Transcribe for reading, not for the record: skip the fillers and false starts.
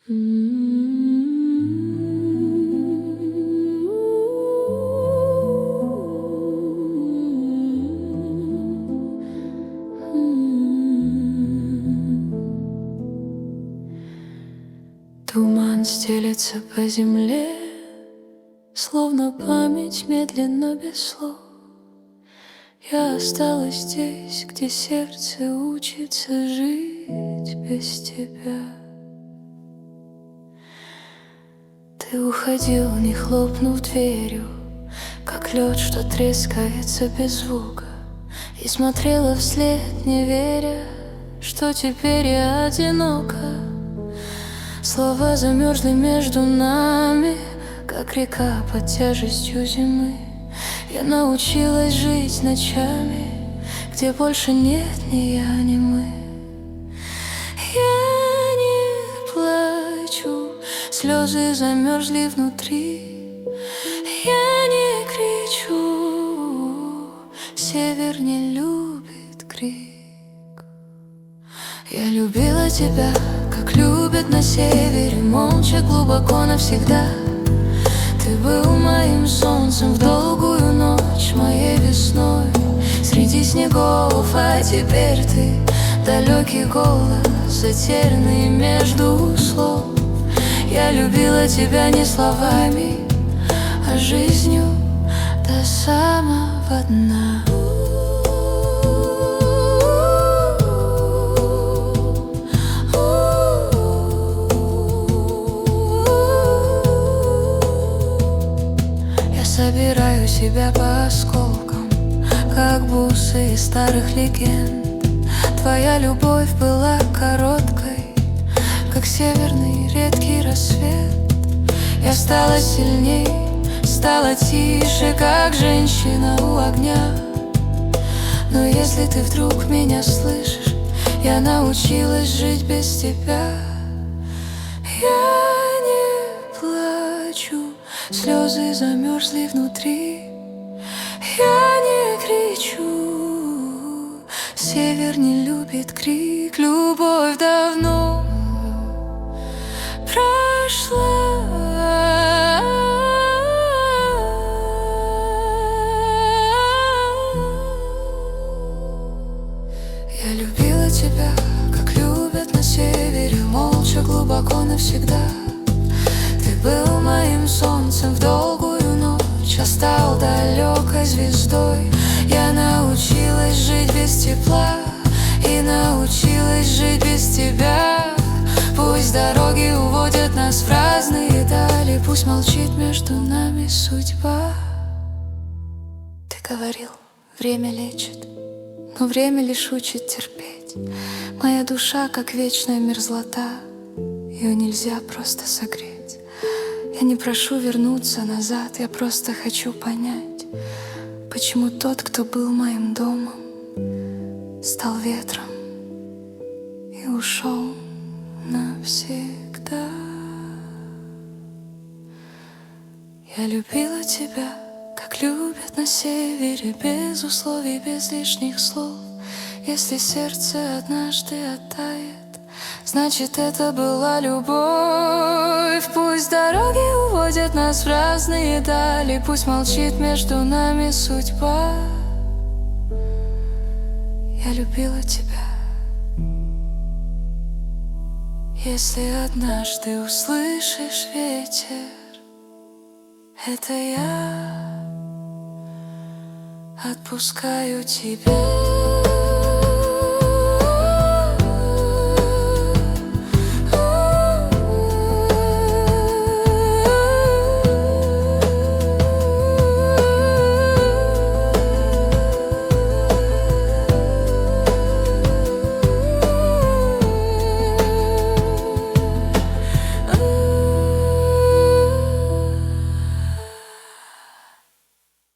Туман стелется по земле, словно память медленно без слов. Я осталась здесь, где сердце учится жить без тебя. Ты уходил, не хлопнув дверью, как лед, что трескается без звука, и смотрела вслед, не веря, что теперь я одинока. Слова замерзли между нами, как река под тяжестью зимы. Я научилась жить ночами, где больше нет ни я, ни мы. Я не плачу, слезы замерзли внутри. Я не кричу, север не любит крик. Я любила тебя, как любят на севере, молча, глубоко, навсегда. Ты был моим солнцем в долгую ночь, моей весной среди снегов, а теперь ты далекий голос, затерянный между слов. Я любила тебя не словами, а жизнью до самого дна. Собираю себя по осколкам, как бусы из старых легенд. Твоя любовь была короткой, как северный редкий рассвет. Я стала сильней, стала тише, как женщина у огня. Но если ты вдруг меня слышишь, я научилась жить без тебя. Я не плачу, слезы замерзли внутри. Я не кричу, север не любит крик. Любовь давно прошла. Я любила тебя, как любят на севере, молча, глубоко, навсегда. Ты был моим солнцем в долгую ночь, а стал далекой звездой. Я научилась жить без тепла и научилась жить без тебя. Пусть дороги уводят нас в разные дали, пусть молчит между нами судьба. Ты говорил, время лечит, но время лишь учит терпеть. Моя душа, как вечная мерзлота, ее нельзя просто согреть. Я не прошу вернуться назад, я просто хочу понять, почему тот, кто был моим домом, стал ветром и ушел навсегда. Я любила тебя, как любят на севере, без условий, без лишних слов. Если сердце однажды оттает, значит, это была любовь. Пусть дороги уводят нас в разные дали, пусть молчит между нами судьба. Я любила тебя. Если однажды услышишь ветер, это я отпускаю тебя.